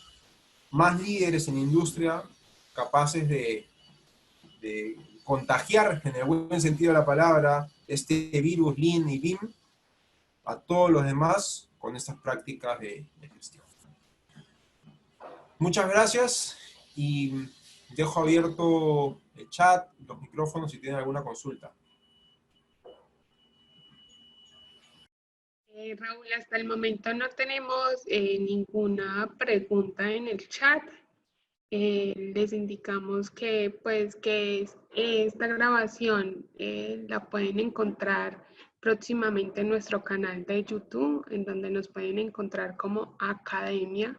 más líderes en la industria capaces de contagiar, en el buen sentido de la palabra, este virus Lean y BIM a todos los demás con estas prácticas de gestión. Muchas gracias y dejo abierto el chat, los micrófonos si tienen alguna consulta. Raúl, hasta el momento no tenemos ninguna pregunta en el chat. Les indicamos que, pues, esta grabación la pueden encontrar próximamente en nuestro canal de YouTube, en donde nos pueden encontrar como Academia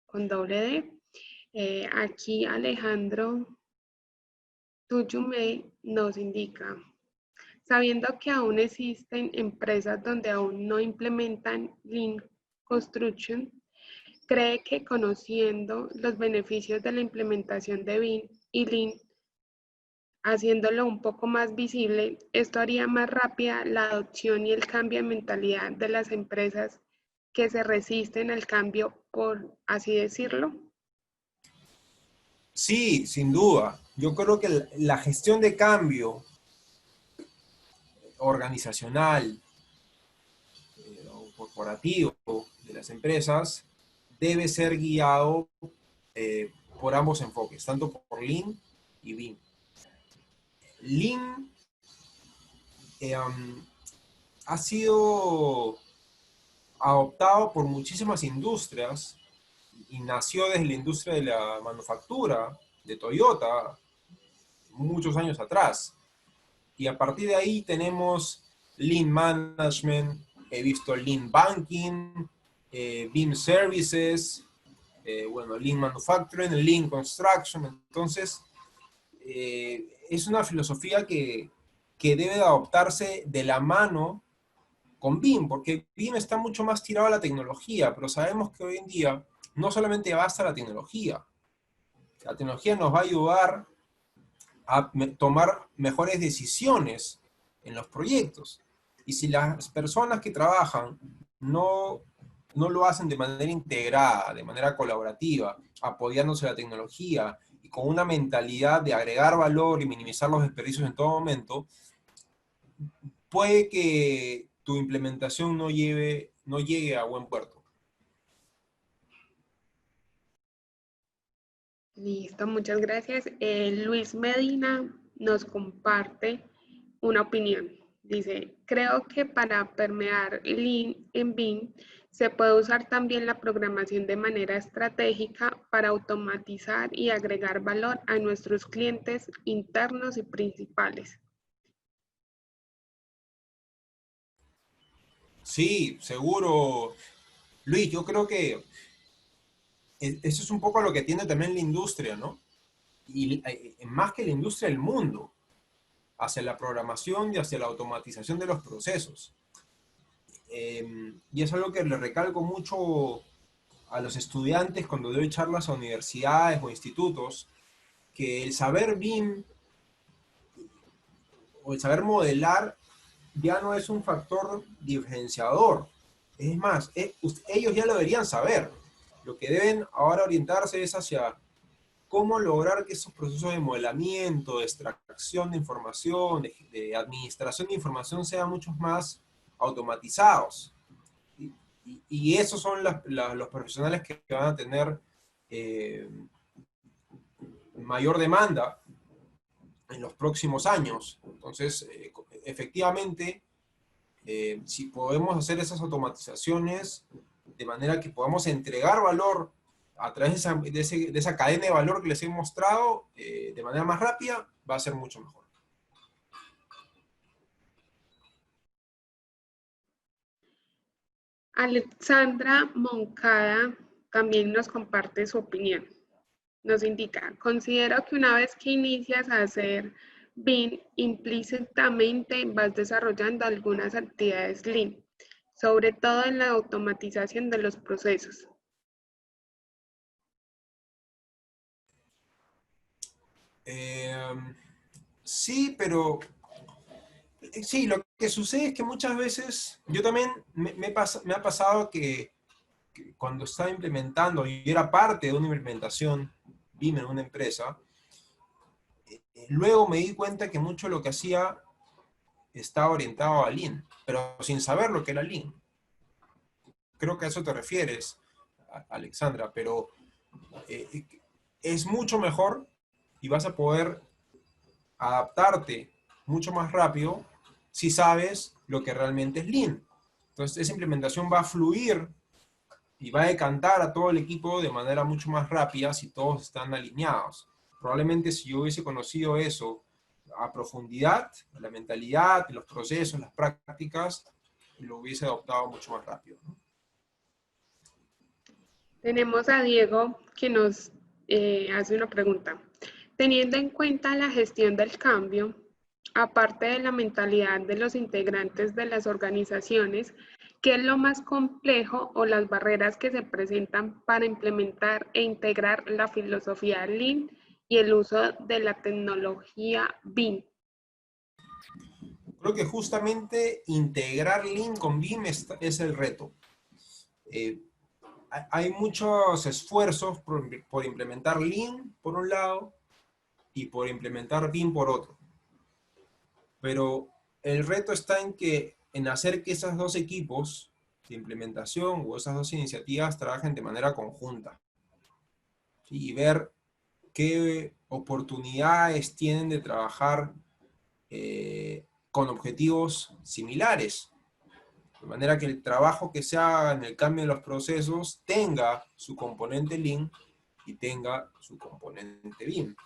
con doble D. Aquí Alejandro Tuyumey nos indica: sabiendo que aún existen empresas donde aún no implementan Lean Construction, ¿cree que conociendo los beneficios de la implementación de BIM y Lean, haciéndolo un poco más visible, esto haría más rápida la adopción y el cambio de mentalidad de las empresas que se resisten al cambio, por así decirlo? Sí, sin duda. Yo creo que la gestión de cambio organizacional o corporativo de las empresas debe ser guiado por ambos enfoques, tanto por Lean y BIM. Lean ha sido adoptado por muchísimas industrias y nació desde la industria de la manufactura, de Toyota, muchos años atrás. Y a partir de ahí tenemos Lean Management, he visto Lean Banking, BIM Services, bueno, Lean Manufacturing, Lean Construction. Entonces, es una filosofía que debe de adoptarse de la mano con BIM, porque BIM está mucho más tirado a la tecnología, pero sabemos que hoy en día no solamente basta la tecnología nos va a ayudar a tomar mejores decisiones en los proyectos. Y si las personas que trabajan no lo hacen de manera integrada, de manera colaborativa, apoyándose a la tecnología y con una mentalidad de agregar valor y minimizar los desperdicios en todo momento, puede que tu implementación no llegue a buen puerto. Listo, muchas gracias. Luis Medina nos comparte una opinión. Dice: creo que para permear Lean en BIM se puede usar también la programación de manera estratégica para automatizar y agregar valor a nuestros clientes internos y principales. Sí, seguro. Luis, yo creo que eso es un poco lo que tiene también la industria, ¿no? Y más que la industria, el mundo, hacia la programación y hacia la automatización de los procesos. Y es algo que le recalco mucho a los estudiantes cuando doy charlas a universidades o institutos, que el saber BIM o el saber modelar ya no es un factor diferenciador. Es más, ellos ya lo deberían saber. Lo que deben ahora orientarse es hacia cómo lograr que esos procesos de modelamiento, de extracción de información, de administración de información sean muchos más automatizados. Y esos son los profesionales que van a tener mayor demanda en los próximos años. Entonces, efectivamente, si podemos hacer esas automatizaciones de manera que podamos entregar valor a través de esa cadena de valor que les he mostrado de manera más rápida, va a ser mucho mejor. Alexandra Moncada también nos comparte su opinión. Nos indica: considero que una vez que inicias a hacer BIM, implícitamente vas desarrollando algunas actividades Lean, sobre todo en la automatización de los procesos. Sí, pero sí, lo que sucede es que muchas veces, yo también me ha pasado que cuando estaba implementando, y era parte de una implementación BIM en una empresa, luego me di cuenta que mucho de lo que hacía estaba orientado a Lean, pero sin saber lo que era Lean. creo que a eso te refieres, Alexandra, pero es mucho mejor y vas a poder adaptarte mucho más rápido si sabes lo que realmente es Lean. Entonces, esa implementación va a fluir y va a decantar a todo el equipo de manera mucho más rápida si todos están alineados. Probablemente si yo hubiese conocido eso a profundidad, la mentalidad, los procesos, las prácticas, lo hubiese adoptado mucho más rápido, ¿no? Tenemos a Diego que nos hace una pregunta. Teniendo en cuenta la gestión del cambio, aparte de la mentalidad de los integrantes de las organizaciones, ¿qué es lo más complejo o las barreras que se presentan para implementar e integrar la filosofía Lean y el uso de la tecnología BIM? Creo que justamente integrar Lean con BIM es el reto. Eh, hay muchos esfuerzos por implementar Lean por un lado y por implementar BIM por otro. Pero el reto está en hacer que esos dos equipos de implementación o esas dos iniciativas trabajen de manera conjunta, ¿sí? Y ver qué oportunidades tienen de trabajar con objetivos similares. De manera que el trabajo que se haga en el cambio de los procesos tenga su componente Lean y tenga su componente BIM.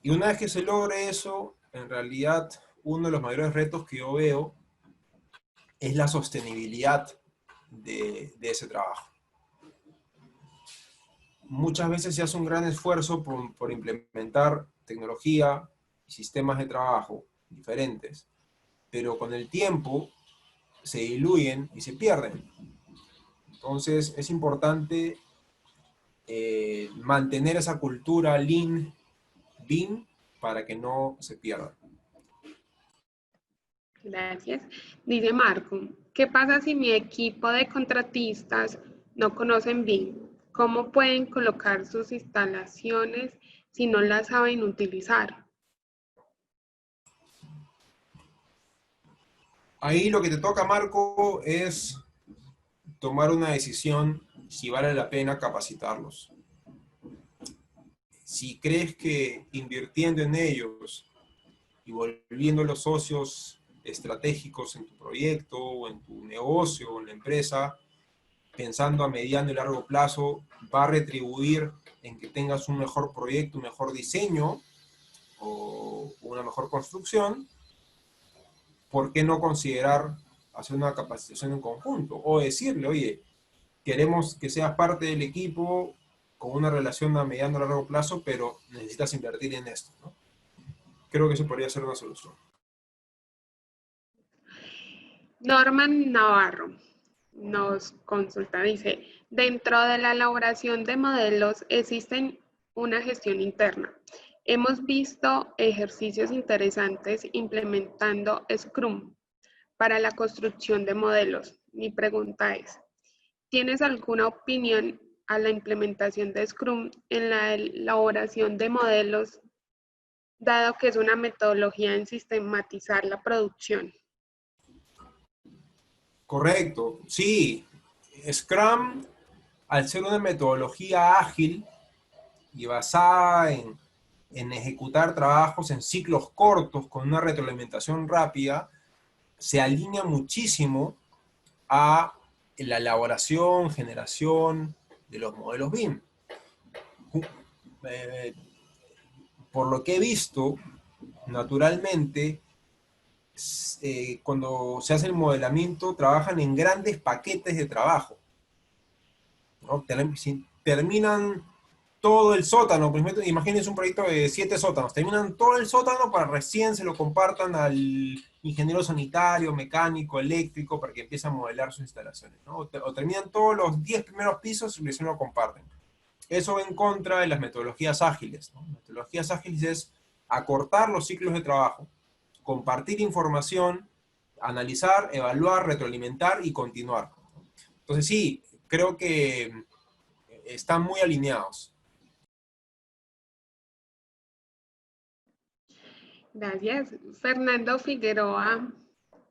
Y una vez que se logre eso, en realidad uno de los mayores retos que yo veo es la sostenibilidad de ese trabajo. Muchas veces se hace un gran esfuerzo por implementar tecnología y sistemas de trabajo diferentes, pero con el tiempo se diluyen y se pierden. Entonces es importante mantener esa cultura Lean, BIM, para que no se pierda. Gracias. Dice Marco, ¿qué pasa si mi equipo de contratistas no conocen BIM? ¿Cómo pueden colocar sus instalaciones si no las saben utilizar? Ahí lo que te toca, Marco, es tomar una decisión si vale la pena capacitarlos. Si crees que invirtiendo en ellos y volviendo los socios estratégicos en tu proyecto o en tu negocio o en la empresa, pensando a mediano y largo plazo, va a retribuir en que tengas un mejor proyecto, un mejor diseño o una mejor construcción, ¿por qué no considerar hacer una capacitación en conjunto? O decirle, oye, queremos que seas parte del equipo con una relación a mediano y largo plazo, pero necesitas invertir en esto, ¿no? Creo que eso podría ser una solución. Norman Navarro nos consulta, dice, dentro de la elaboración de modelos existen una gestión interna. Hemos visto ejercicios interesantes implementando Scrum para la construcción de modelos. Mi pregunta es, ¿tienes alguna opinión a la implementación de Scrum en la elaboración de modelos, dado que es una metodología en sistematizar la producción? Correcto, sí. Scrum, al ser una metodología ágil y basada en ejecutar trabajos en ciclos cortos con una retroalimentación rápida, se alinea muchísimo a la elaboración, generación de los modelos BIM. Eh, por lo que he visto, naturalmente, cuando se hace el modelamiento, trabajan en grandes paquetes de trabajo, ¿no? Terminan todo el sótano, pues imagínense un proyecto de 7 sótanos, terminan todo el sótano para recién se lo compartan al ingeniero sanitario, mecánico, eléctrico, para que empiece a modelar sus instalaciones, ¿no? O terminan todos los 10 primeros pisos y recién lo comparten. Eso va en contra de las metodologías ágiles, ¿no? Metodologías ágiles es acortar los ciclos de trabajo, compartir información, analizar, evaluar, retroalimentar y continuar. Entonces sí, creo que están muy alineados. Gracias. Fernando Figueroa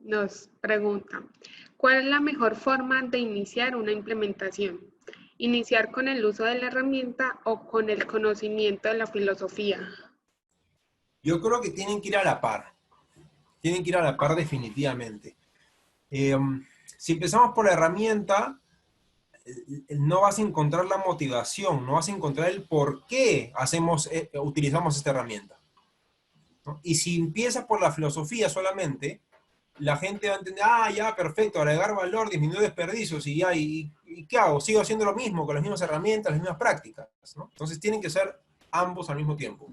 nos pregunta, ¿cuál es la mejor forma de iniciar una implementación? ¿Iniciar con el uso de la herramienta o con el conocimiento de la filosofía? Yo creo que tienen que ir a la par. Tienen que ir a la par definitivamente. Eh, si empezamos por la herramienta, no vas a encontrar la motivación, no vas a encontrar el por qué utilizamos esta herramienta, ¿no? Y si empiezas por la filosofía solamente, la gente va a entender, ah, ya, perfecto, agregar valor, disminuir desperdicios, y ya, ¿y qué hago? Sigo haciendo lo mismo, con las mismas herramientas, las mismas prácticas, ¿no? Entonces tienen que ser ambos al mismo tiempo.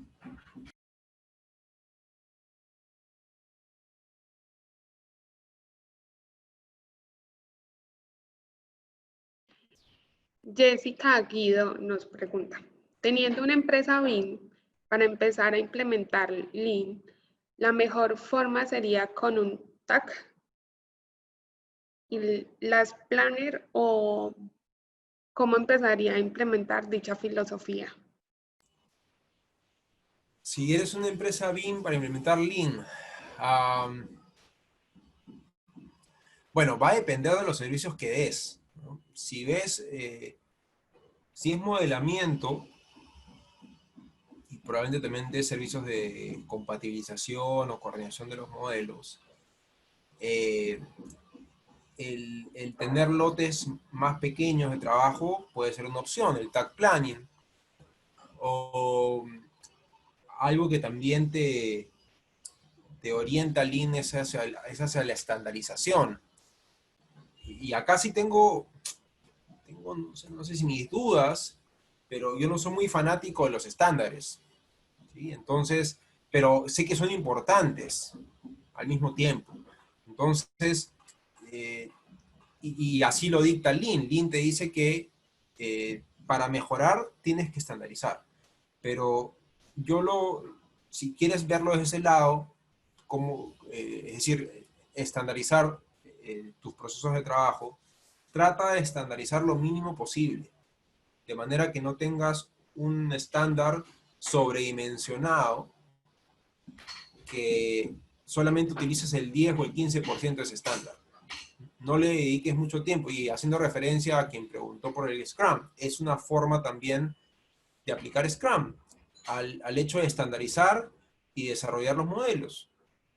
Jessica Guido nos pregunta, teniendo una empresa BIM para empezar a implementar Lean, la mejor forma sería con un TAC y las Planner o cómo empezaría a implementar dicha filosofía. Si eres una empresa BIM para implementar Lean, bueno, va a depender de los servicios que des, ¿no? Si es modelamiento, y probablemente también des servicios de compatibilización o coordinación de los modelos, eh, el tener lotes más pequeños de trabajo puede ser una opción, el tag planning, o algo que también te orienta Lean es hacia la estandarización. Y acá sí tengo no sé si mis dudas, pero yo no soy muy fanático de los estándares, ¿sí? Entonces, pero sé que son importantes al mismo tiempo. Entonces, eh, y así lo dicta Lean. Lean te dice que para mejorar tienes que estandarizar. Pero si quieres verlo desde ese lado, es decir, estandarizar tus procesos de trabajo, trata de estandarizar lo mínimo posible, de manera que no tengas un estándar sobredimensionado que solamente utilices el 10 o el 15% de ese estándar. No le dediques mucho tiempo, y haciendo referencia a quien preguntó por el Scrum, es una forma también de aplicar Scrum al hecho de estandarizar y desarrollar los modelos.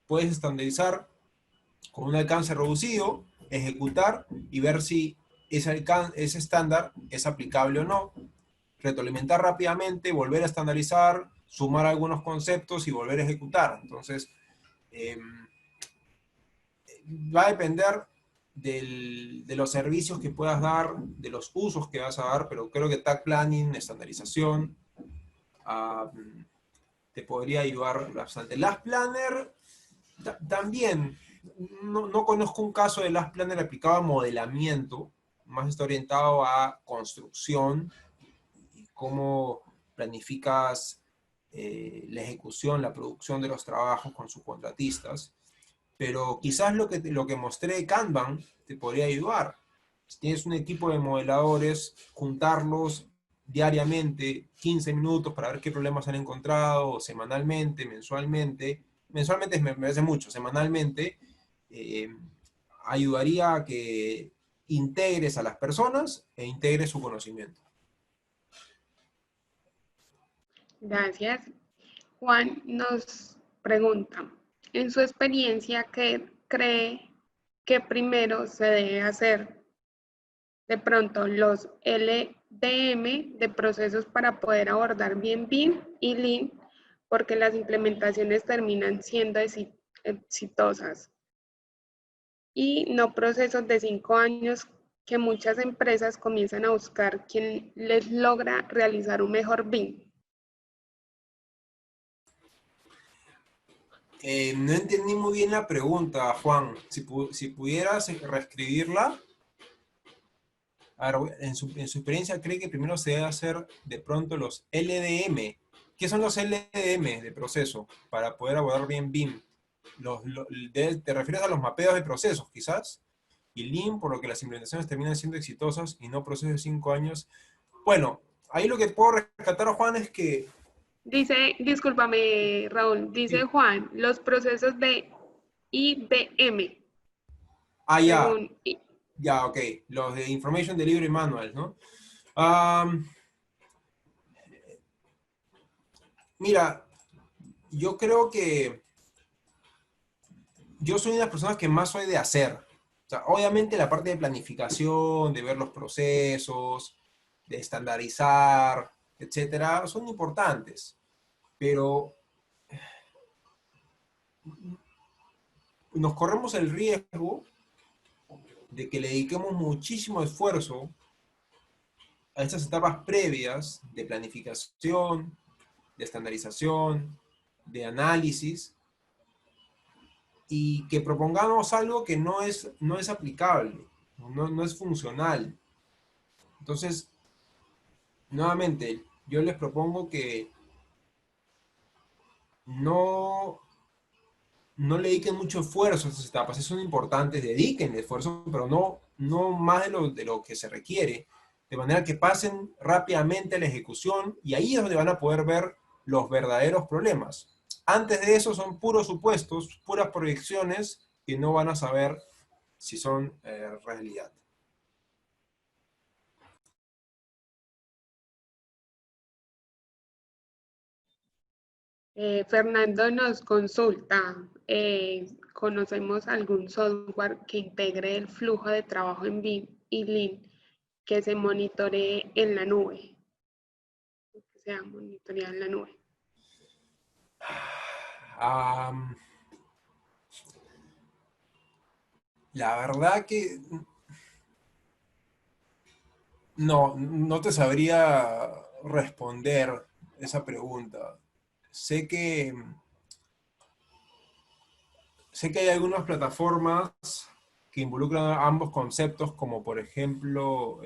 Puedes estandarizar con un alcance reducido, ejecutar y ver si ese estándar es aplicable o no, retroalimentar rápidamente, volver a estandarizar, sumar algunos conceptos y volver a ejecutar. Entonces, eh, va a depender de los servicios que puedas dar, de los usos que vas a dar, pero creo que tag planning, estandarización, te podría ayudar bastante. Last Planner también, no conozco un caso de Last Planner aplicado a modelamiento, más está orientado a construcción y cómo planificas la ejecución, la producción de los trabajos con sus contratistas. Pero quizás lo que mostré de Kanban te podría ayudar. Si tienes un equipo de modeladores, juntarlos diariamente, 15 minutos para ver qué problemas han encontrado, semanalmente, mensualmente. Mensualmente me parece mucho, semanalmente, eh, ayudaría a que integres a las personas e integres su conocimiento. Gracias. Juan nos pregunta, en su experiencia, ¿qué cree que primero se debe hacer? De pronto, los LDM de procesos para poder abordar bien BIM y Lean, porque las implementaciones terminan siendo exitosas. Y no procesos de 5 años que muchas empresas comienzan a buscar quien les logra realizar un mejor BIM. No entendí muy bien la pregunta, Juan. Si pudieras reescribirla. A ver, en su experiencia, ¿cree que primero se debe hacer de pronto los LDM? ¿Qué son los LDM de proceso? Para poder abordar bien BIM. ¿Te refieres a los mapeos de procesos, quizás? Y Lean, por lo que las implementaciones terminan siendo exitosas y no procesos de 5 años. Bueno, ahí lo que puedo rescatar, Juan, es que... Dice, discúlpame, Raúl, dice Sí, Juan, los procesos de IBM. Ah, ya, según... ya, ok. Los de Information Delivery Manual, ¿no? Am, mira, yo creo que yo soy una de las personas que más soy de hacer. O sea, obviamente la parte de planificación, de ver los procesos, de estandarizar, etcétera, son importantes. Pero nos corremos el riesgo de que le dediquemos muchísimo esfuerzo a estas etapas previas de planificación, de estandarización, de análisis, y que propongamos algo que no es aplicable, no es funcional. Entonces, nuevamente, yo les propongo que no, no le dediquen mucho esfuerzo a estas etapas. Son importantes, dediquen esfuerzo, pero no más de lo que se requiere, de manera que pasen rápidamente a la ejecución, y ahí es donde van a poder ver los verdaderos problemas. Antes de eso son puros supuestos, puras proyecciones que no van a saber si son realidad. Fernando nos consulta, ¿conocemos algún software que integre el flujo de trabajo en BIM y Lean que se monitoree en la nube? Que sea monitoreado en la nube. Um, la verdad que no te sabría responder esa pregunta. Sé que, sé que hay algunas plataformas que involucran ambos conceptos, como por ejemplo,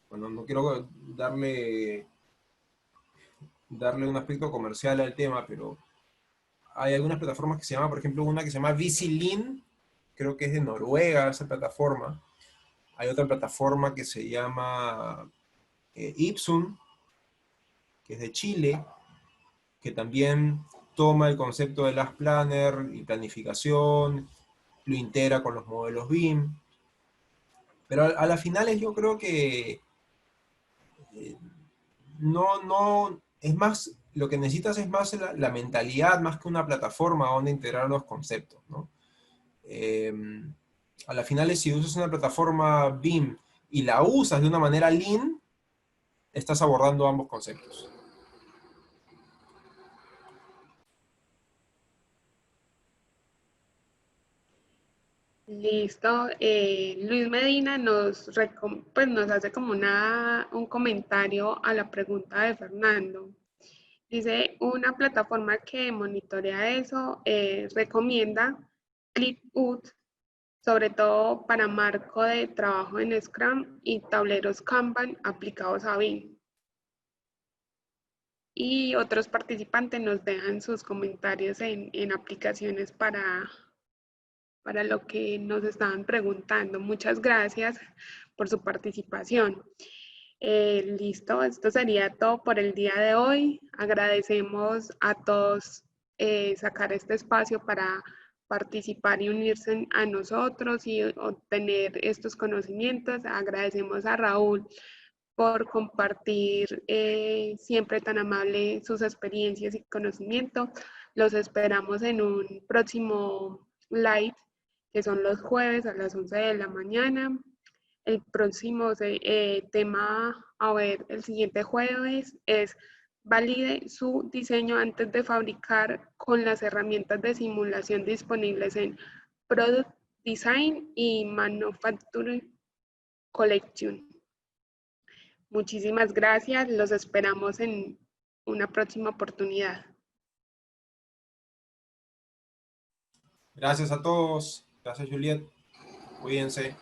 bueno, no quiero darle un aspecto comercial al tema, pero hay algunas plataformas que se llama, por ejemplo, una que se llama VisiLean, creo que es de Noruega esa plataforma. Hay otra plataforma que se llama Ipsum, que es de Chile, que también toma el concepto de Last Planner y planificación, lo integra con los modelos BIM, pero a las finales yo creo que eh, es más, lo que necesitas es más la mentalidad, más que una plataforma donde integrar los conceptos, ¿no? Eh, a las finales, si usas una plataforma BIM y la usas de una manera lean, estás abordando ambos conceptos. Listo. Luis Medina pues nos hace como un comentario a la pregunta de Fernando. Dice, una plataforma que monitorea eso recomienda ClickUp, sobre todo para marco de trabajo en Scrum y tableros Kanban aplicados a BIM. Y otros participantes nos dejan sus comentarios en aplicaciones para lo que nos estaban preguntando. Muchas gracias por su participación. Listo, esto sería todo por el día de hoy. Agradecemos a todos sacar este espacio para participar y unirse a nosotros y obtener estos conocimientos. Agradecemos a Raúl por compartir siempre tan amable sus experiencias y conocimiento. Los esperamos en un próximo live, que son los jueves a las 11 de la mañana. El próximo tema a ver el siguiente jueves es valide su diseño antes de fabricar con las herramientas de simulación disponibles en Product Design y Manufacturing Collection. Muchísimas gracias, los esperamos en una próxima oportunidad. Gracias a todos. Gracias, Juliet. Cuídense.